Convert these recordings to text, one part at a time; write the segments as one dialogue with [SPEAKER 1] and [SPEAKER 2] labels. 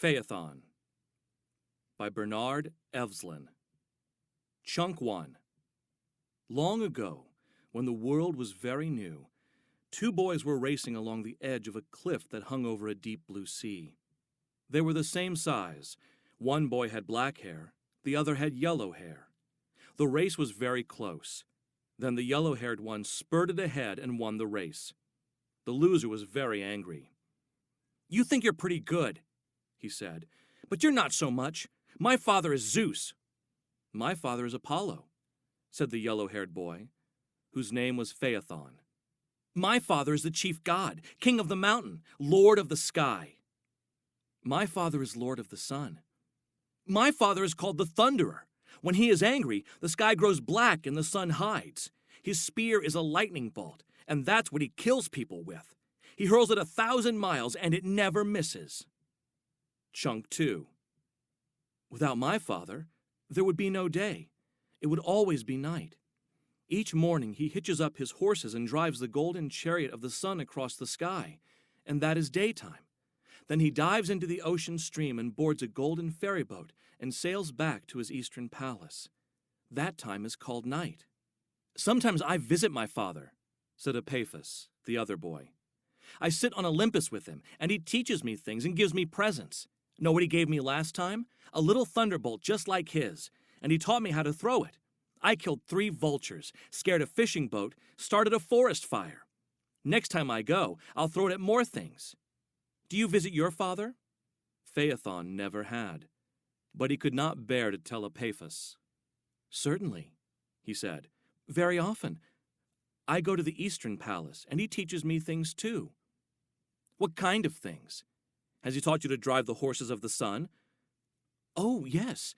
[SPEAKER 1] Phaethon by Bernard Evslin. Chunk 1. Long ago, when the world was very new, two boys were racing along the edge of a cliff that hung over a deep blue sea. They were the same size. One boy had black hair, the other had yellow hair. The race was very close. Then the yellow-haired one spurted ahead and won the race. The loser was very angry. "You think you're pretty good," he said, "but you're not so much. My father is Zeus." "My father is Apollo," said the yellow-haired boy, whose name was Phaethon. "My father is the chief god, king of the mountain, lord of the sky." "My father is lord of the sun." "My father is called the Thunderer. When he is angry, the sky grows black and the sun hides. His spear is a lightning bolt, and that's what he kills people with. He hurls it 1,000 miles, and it never misses." Chunk 2. Without my father, there would be no day. It would always be night. Each morning he hitches up his horses and drives the golden chariot of the sun across the sky, and that is daytime. Then he dives into the ocean stream and boards a golden ferry boat and sails back to his eastern palace. That time is called night. "Sometimes I visit my father," said Epaphus, the other boy. "I sit on Olympus with him, and he teaches me things and gives me presents. Know what he gave me last time? A little thunderbolt just like his, and he taught me how to throw it. I killed 3 vultures, scared a fishing boat, started a forest fire. Next time I go, I'll throw it at more things. Do you visit your father?" Phaethon never had, but he could not bear to tell Epaphus. "Certainly," he said, "very often. I go to the eastern palace, and he teaches me things too." "What kind of things? Has he taught you to drive the horses of the sun?" "Oh, yes.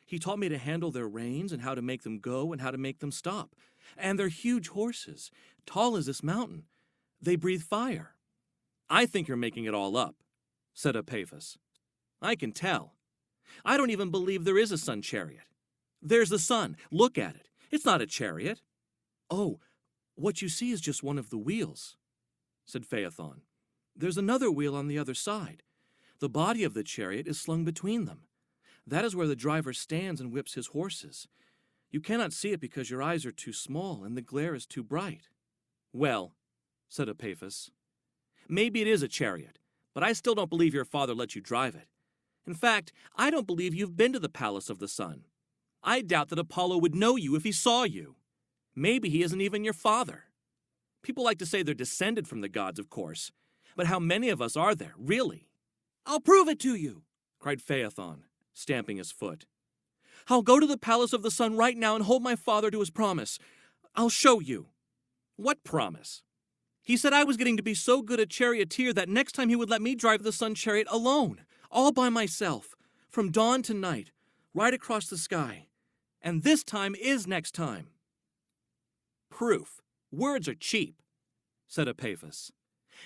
[SPEAKER 1] He taught me to handle their reins and how to make them go and how to make them stop. And they're huge horses, tall as this mountain. They breathe fire." "I think you're making it all up," said Epaphus. "I can tell. I don't even believe there is a sun chariot. There's the sun. Look at it. It's not a chariot." "Oh, what you see is just one of the wheels," said Phaethon. "There's another wheel on the other side. The body of the chariot is slung between them. That is where the driver stands and whips his horses. You cannot see it because your eyes are too small and the glare is too bright." "Well," said Epaphus, "maybe it is a chariot, but I still don't believe your father let you drive it. In fact, I don't believe you've been to the palace of the sun. I doubt that Apollo would know you if he saw you. Maybe he isn't even your father. People like to say they're descended from the gods, of course, but how many of us are there, really?" "I'll prove it to you," cried Phaethon, stamping his foot. "I'll go to the palace of the sun right now and hold my father to his promise. I'll show you." "What promise?" "He said I was getting to be so good a charioteer that next time he would let me drive the sun chariot alone, all by myself, from dawn to night, right across the sky. And this time is next time." "Proof. Words are cheap," said Epaphus.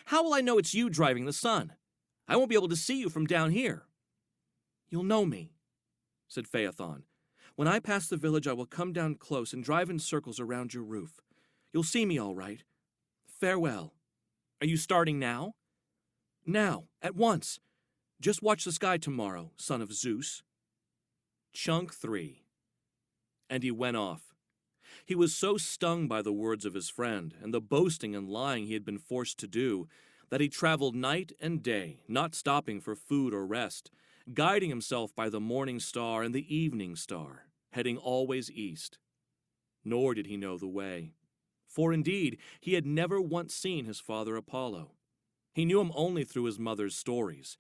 [SPEAKER 1] "How will I know it's you driving the sun? I won't be able to see you from down here." "You'll know me," said Phaethon. "When I pass the village, I will come down close and drive in circles around your roof. You'll see me all right. Farewell." "Are you starting now?" "Now, at once. Just watch the sky tomorrow, son of Zeus." Chunk 3. And he went off. He was so stung by the words of his friend and the boasting and lying he had been forced to do that he traveled night and day, not stopping for food or rest, guiding himself by the morning star and the evening star, heading always east. Nor did he know the way, for indeed he had never once seen his father Apollo. He knew him only through his mother's stories,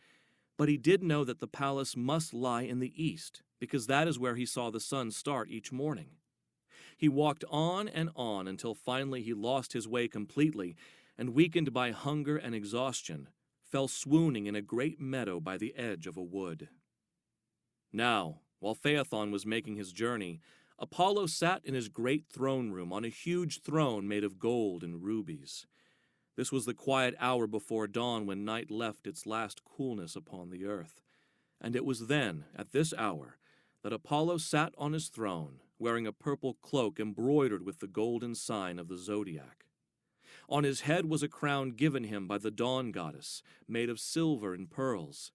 [SPEAKER 1] but he did know that the palace must lie in the east, because that is where he saw the sun start each morning. He walked on and on until finally he lost his way completely and, weakened by hunger and exhaustion, fell swooning in a great meadow by the edge of a wood. Now, while Phaethon was making his journey, Apollo sat in his great throne room on a huge throne made of gold and rubies. This was the quiet hour before dawn when night left its last coolness upon the earth, and it was then, at this hour, that Apollo sat on his throne, wearing a purple cloak embroidered with the golden sign of the zodiac. On his head was a crown given him by the dawn goddess, made of silver and pearls.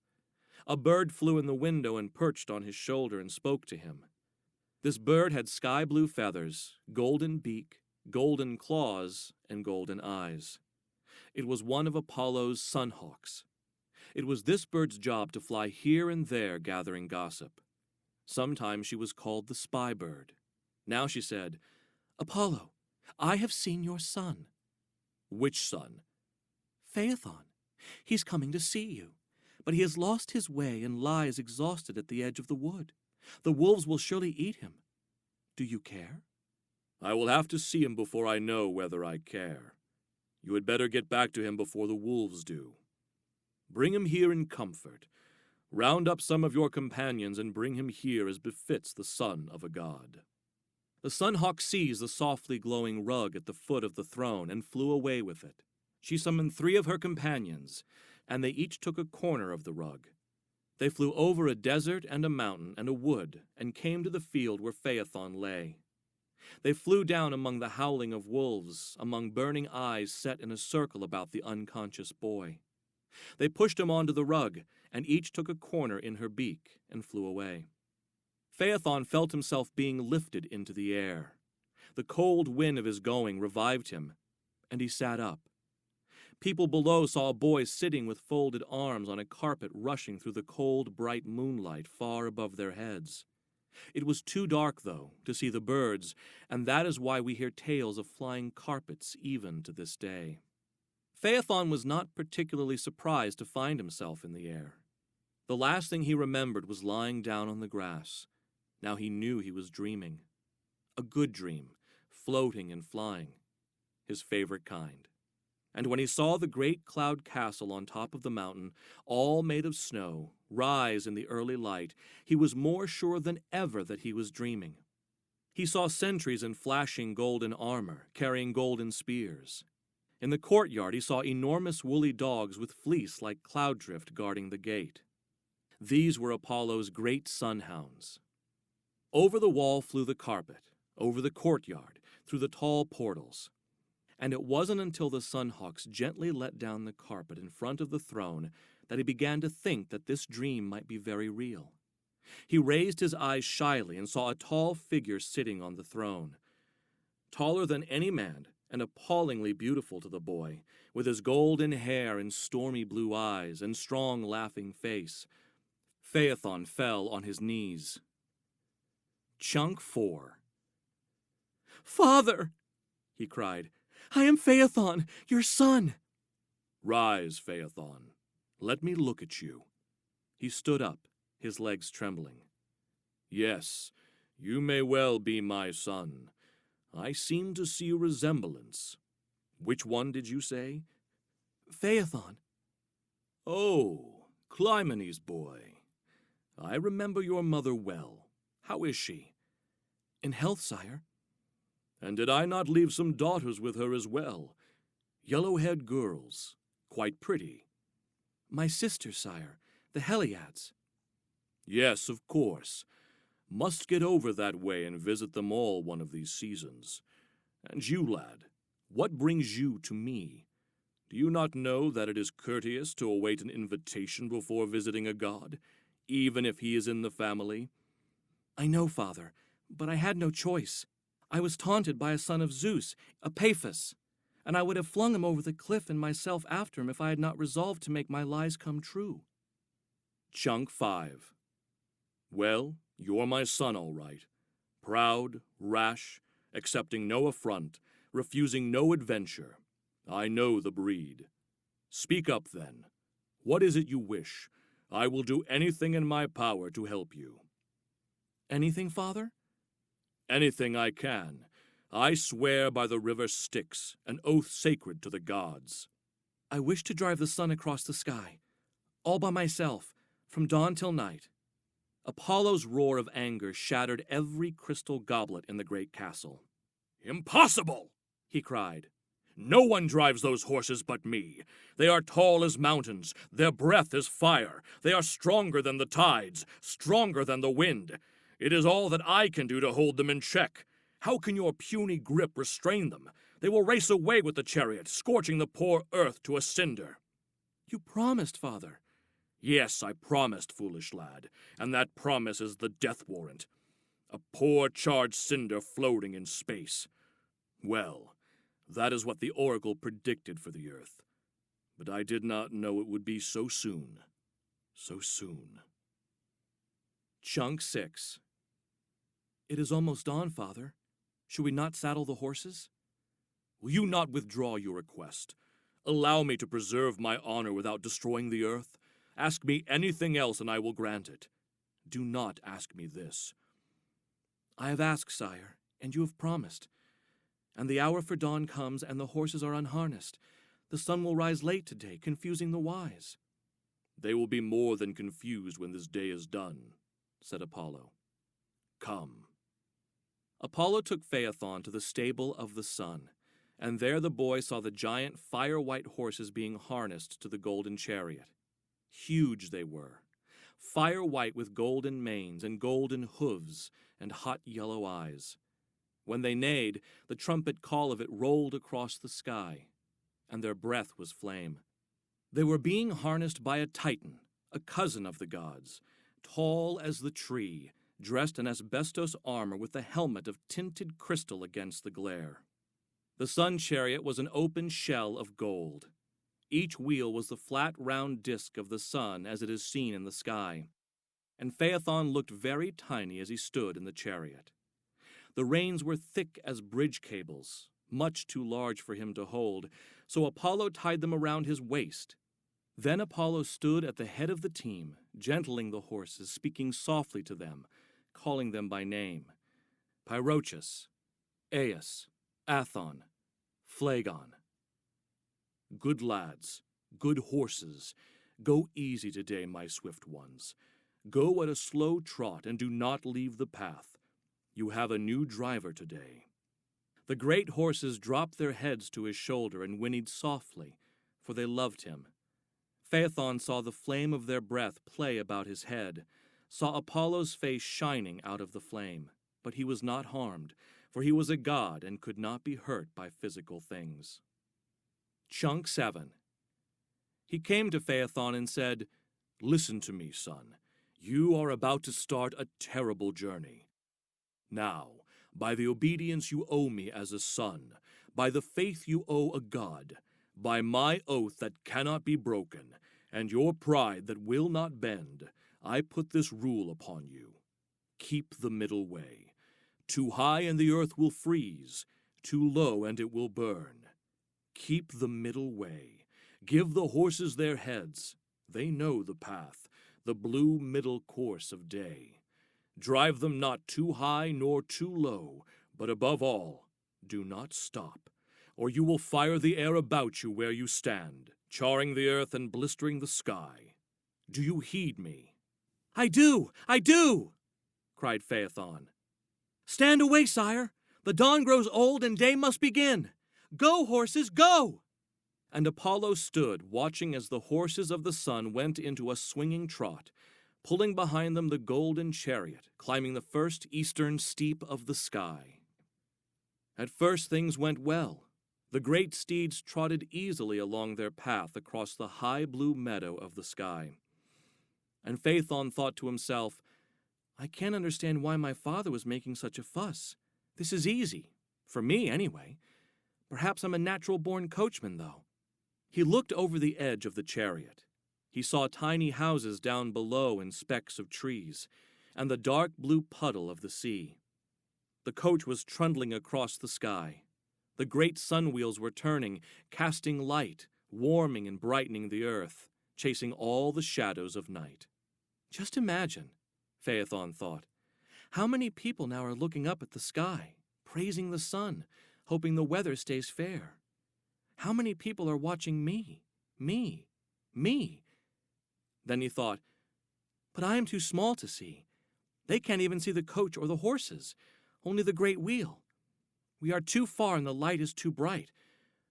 [SPEAKER 1] A bird flew in the window and perched on his shoulder and spoke to him. This bird had sky-blue feathers, golden beak, golden claws, and golden eyes. It was one of Apollo's sunhawks. It was this bird's job to fly here and there gathering gossip. Sometimes she was called the spy bird. Now she said, "Apollo, I have seen your son." "Which son?" "Phaethon. He's coming to see you, but he has lost his way and lies exhausted at the edge of the wood. The wolves will surely eat him. Do you care?" "I will have to see him before I know whether I care. You had better get back to him before the wolves do. Bring him here in comfort. Round up some of your companions and bring him here as befits the son of a god." The sunhawk seized the softly glowing rug at the foot of the throne and flew away with it. She summoned 3 of her companions, and they each took a corner of the rug. They flew over a desert and a mountain and a wood and came to the field where Phaethon lay. They flew down among the howling of wolves, among burning eyes set in a circle about the unconscious boy. They pushed him onto the rug, and each took a corner in her beak and flew away. Phaethon felt himself being lifted into the air. The cold wind of his going revived him, and he sat up. People below saw a boy sitting with folded arms on a carpet rushing through the cold, bright moonlight far above their heads. It was too dark, though, to see the birds, and that is why we hear tales of flying carpets even to this day. Phaethon was not particularly surprised to find himself in the air. The last thing he remembered was lying down on the grass. Now he knew he was dreaming. A good dream, floating and flying, his favorite kind. And when he saw the great cloud castle on top of the mountain, all made of snow, rise in the early light, he was more sure than ever that he was dreaming. He saw sentries in flashing golden armor, carrying golden spears. In the courtyard he saw enormous woolly dogs with fleece like cloud drift guarding the gate. These were Apollo's great sunhounds. Over the wall flew the carpet, over the courtyard, through the tall portals. And it wasn't until the sunhawks gently let down the carpet in front of the throne that he began to think that this dream might be very real. He raised his eyes shyly and saw a tall figure sitting on the throne. Taller than any man, and appallingly beautiful to the boy, with his golden hair and stormy blue eyes and strong laughing face. Phaethon fell on his knees. Chunk 4. "Father!" he cried. "I am Phaethon, your son." "Rise, Phaethon. Let me look at you." He stood up, his legs trembling. "Yes, you may well be my son. I seem to see a resemblance. Which one did you say?" "Phaethon." "Oh, Clymene's boy. I remember your mother well. How is she?" "In health, sire." "And did I not leave some daughters with her as well? Yellow-haired girls, quite pretty." "My sisters, sire, the Heliads." "Yes, of course. Must get over that way and visit them all one of these seasons. And you, lad, what brings you to me? Do you not know that it is courteous to await an invitation before visiting a god, even if he is in the family?" "I know, father, but I had no choice. I was taunted by a son of Zeus, Epaphus, and I would have flung him over the cliff and myself after him if I had not resolved to make my lies come true." Chunk 5. "Well, you're my son, all right. Proud, rash, accepting no affront, refusing no adventure. I know the breed. Speak up, then. What is it you wish? I will do anything in my power to help you." "Anything, father?" "Anything I can. I swear by the river Styx, an oath sacred to the gods." "I wish to drive the sun across the sky, all by myself, from dawn till night." Apollo's roar of anger shattered every crystal goblet in the great castle. "Impossible!" he cried. "No one drives those horses but me. They are tall as mountains. Their breath is fire. They are stronger than the tides, stronger than the wind. It is all that I can do to hold them in check. How can your puny grip restrain them? They will race away with the chariot, scorching the poor earth to a cinder." "You promised, father." Yes, I promised, foolish lad, and that promise is the death warrant. A poor charred cinder floating in space. Well, that is what the oracle predicted for the earth. But I did not know it would be so soon. So soon. Chunk 6. It is almost dawn, Father. Should we not saddle the horses? Will you not withdraw your request? Allow me to preserve my honor without destroying the earth. Ask me anything else and I will grant it. Do not ask me this. I have asked, sire, and you have promised. And the hour for dawn comes and the horses are unharnessed. The sun will rise late today, confusing the wise. They will be more than confused when this day is done, said Apollo. Come. Apollo took Phaethon to the stable of the sun, and there the boy saw the giant fire-white horses being harnessed to the golden chariot. Huge they were, fire-white with golden manes and golden hooves and hot yellow eyes. When they neighed, the trumpet call of it rolled across the sky, and their breath was flame. They were being harnessed by a Titan, a cousin of the gods, tall as the tree, dressed in asbestos armor with a helmet of tinted crystal against the glare. The sun chariot was an open shell of gold. Each wheel was the flat, round disk of the sun as it is seen in the sky, and Phaethon looked very tiny as he stood in the chariot. The reins were thick as bridge cables, much too large for him to hold, so Apollo tied them around his waist. Then Apollo stood at the head of the team, gentling the horses, speaking softly to them, calling them by name. Pyrochus, Aias, Athon, Phlegon. Good lads, good horses, go easy today, my swift ones. Go at a slow trot and do not leave the path. You have a new driver today. The great horses dropped their heads to his shoulder and whinnied softly, for they loved him. Phaethon saw the flame of their breath play about his head, saw Apollo's face shining out of the flame, but he was not harmed, for he was a god and could not be hurt by physical things. Chunk 7. He came to Phaethon and said, Listen to me, son. You are about to start a terrible journey. Now, by the obedience you owe me as a son, by the faith you owe a god, by my oath that cannot be broken, and your pride that will not bend, I put this rule upon you. Keep the middle way. Too high and the earth will freeze, too low and it will burn. Keep the middle way. Give the horses their heads. They know the path, the blue middle course of day. Drive them not too high nor too low, but above all, do not stop, or you will fire the air about you where you stand, charring the earth and blistering the sky. Do you heed me? I do! Cried Phaethon. Stand away, sire! The dawn grows old and day must begin. Go, horses, go! And Apollo stood, watching as the horses of the sun went into a swinging trot, pulling behind them the golden chariot, climbing the first eastern steep of the sky. At first things went well. The great steeds trotted easily along their path across the high blue meadow of the sky. And Phaethon thought to himself, I can't understand why my father was making such a fuss. This is easy, for me anyway. Perhaps I'm a natural-born coachman, though. He looked over the edge of the chariot. He saw tiny houses down below in specks of trees, and the dark blue puddle of the sea. The coach was trundling across the sky. The great sun wheels were turning, casting light, warming and brightening the earth, chasing all the shadows of night. Just imagine, Phaethon thought, how many people now are looking up at the sky, praising the sun, hoping the weather stays fair. How many people are watching me? Then he thought, but I am too small to see. They can't even see the coach or the horses, only the great wheel. We are too far and the light is too bright.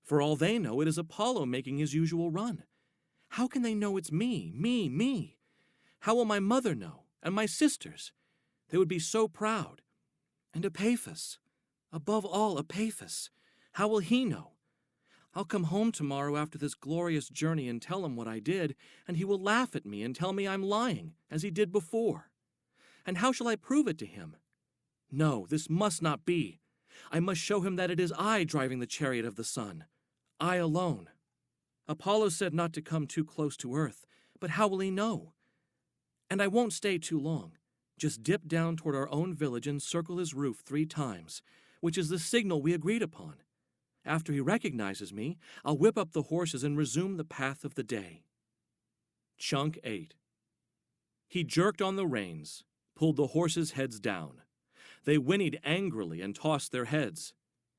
[SPEAKER 1] For all they know, it is Apollo making his usual run. How can they know it's me? How will my mother know, and my sisters? They would be so proud. And Epaphus, above all Epaphus, how will he know? I'll come home tomorrow after this glorious journey and tell him what I did, and he will laugh at me and tell me I'm lying, as he did before. And how shall I prove it to him? No, this must not be. I must show him that it is I driving the chariot of the sun, I alone. Apollo said not to come too close to earth, but how will he know? And I won't stay too long. Just dip down toward our own village and circle his roof 3 times, which is the signal we agreed upon. After he recognizes me, I'll whip up the horses and resume the path of the day. Chunk 8. He jerked on the reins, pulled the horses' heads down. They whinnied angrily and tossed their heads.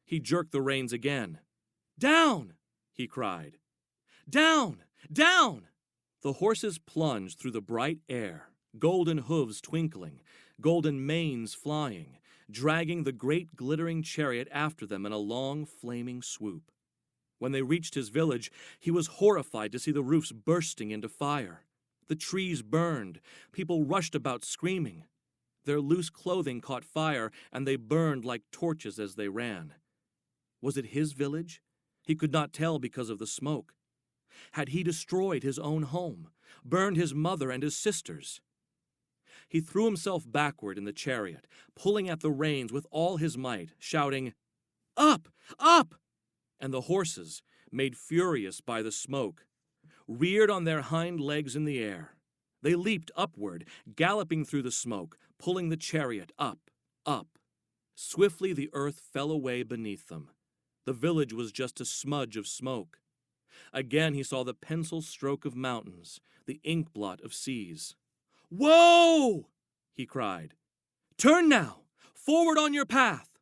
[SPEAKER 1] He jerked the reins again. Down! He cried. Down! Down! The horses plunged through the bright air, golden hooves twinkling, golden manes flying, dragging the great glittering chariot after them in a long flaming swoop. When they reached his village, he was horrified to see the roofs bursting into fire. The trees burned. People rushed about screaming. Their loose clothing caught fire, and they burned like torches as they ran. Was it his village? He could not tell because of the smoke. Had he destroyed his own home, burned his mother and his sisters? He threw himself backward in the chariot, pulling at the reins with all his might, shouting, "Up! Up!" And the horses, made furious by the smoke, reared on their hind legs in the air. They leaped upward, galloping through the smoke, pulling the chariot up, up. Swiftly the earth fell away beneath them. The village was just a smudge of smoke. Again he saw the pencil stroke of mountains, the ink blot of seas. "Whoa!" he cried. "Turn now! Forward on your path!"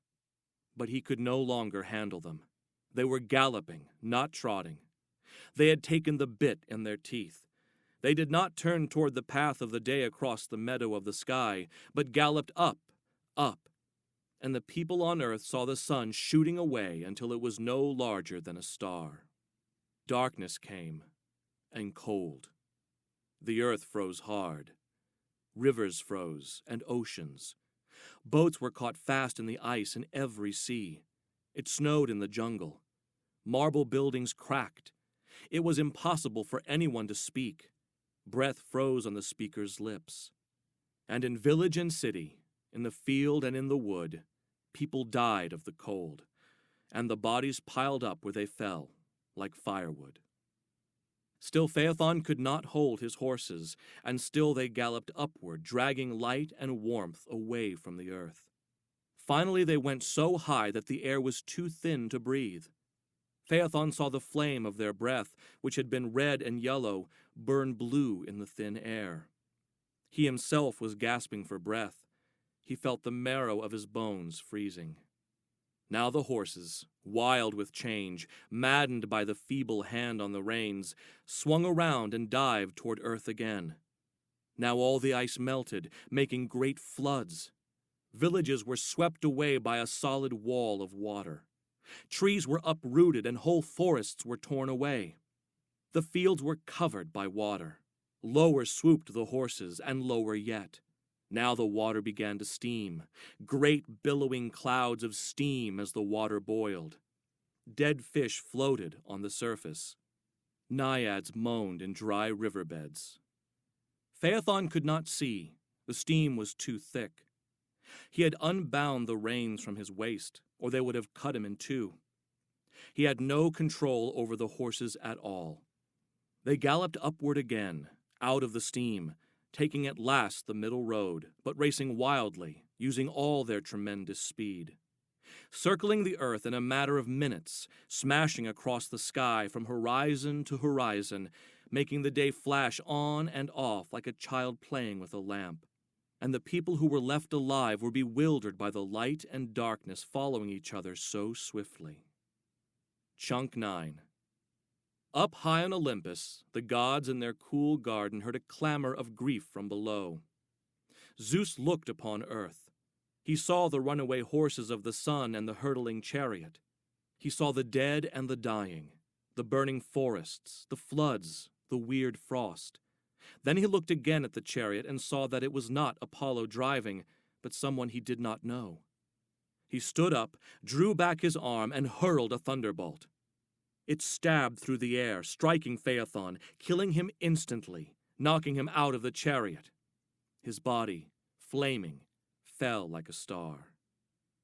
[SPEAKER 1] But he could no longer handle them. They were galloping, not trotting. They had taken the bit in their teeth. They did not turn toward the path of the day across the meadow of the sky, but galloped up, up. And the people on earth saw the sun shooting away until it was no larger than a star. Darkness came, and cold. The earth froze hard. Rivers froze, and oceans. Boats were caught fast in the ice in every sea. It snowed in the jungle. Marble buildings cracked. It was impossible for anyone to speak. Breath froze on the speaker's lips. And in village and city, in the field and in the wood, people died of the cold, and the bodies piled up where they fell, like firewood. Still Phaethon could not hold his horses, and still they galloped upward, dragging light and warmth away from the earth. Finally they went so high that the air was too thin to breathe. Phaethon saw the flame of their breath, which had been red and yellow, burn blue in the thin air. He himself was gasping for breath. He felt the marrow of his bones freezing. Now the horses, wild with change, maddened by the feeble hand on the reins, swung around and dived toward earth again. Now all the ice melted, making great floods. Villages were swept away by a solid wall of water. Trees were uprooted and whole forests were torn away. The fields were covered by water. Lower swooped the horses, and lower yet. Now the water began to steam, great billowing clouds of steam as the water boiled. Dead fish floated on the surface. Naiads moaned in dry riverbeds. Phaethon could not see. The steam was too thick. He had unbound the reins from his waist, or they would have cut him in two. He had no control over the horses at all. They galloped upward again, out of the steam, taking at last the middle road, but racing wildly, using all their tremendous speed. Circling the earth in a matter of minutes, smashing across the sky from horizon to horizon, making the day flash on and off like a child playing with a lamp. And the people who were left alive were bewildered by the light and darkness following each other so swiftly. Chunk 9. Up high on Olympus, the gods in their cool garden heard a clamor of grief from below. Zeus looked upon earth. He saw the runaway horses of the sun and the hurtling chariot. He saw the dead and the dying, the burning forests, the floods, the weird frost. Then he looked again at the chariot and saw that it was not Apollo driving, but someone he did not know. He stood up, drew back his arm, and hurled a thunderbolt. It stabbed through the air, striking Phaethon, killing him instantly, knocking him out of the chariot. His body, flaming, fell like a star.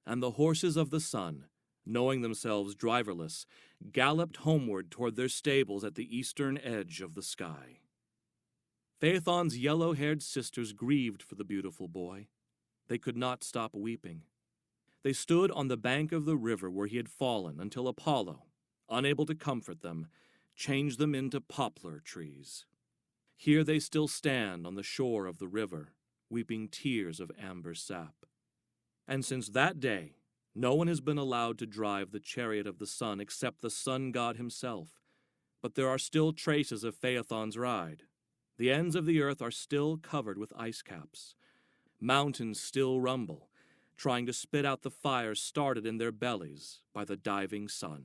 [SPEAKER 1] And the horses of the sun, knowing themselves driverless, galloped homeward toward their stables at the eastern edge of the sky. Phaethon's yellow-haired sisters grieved for the beautiful boy. They could not stop weeping. They stood on the bank of the river where he had fallen until Apollo, unable to comfort them, changed them into poplar trees. Here they still stand on the shore of the river, weeping tears of amber sap. And since that day, no one has been allowed to drive the chariot of the sun except the sun god himself. But there are still traces of Phaethon's ride. The ends of the earth are still covered with ice caps. Mountains still rumble, trying to spit out the fires started in their bellies by the diving sun.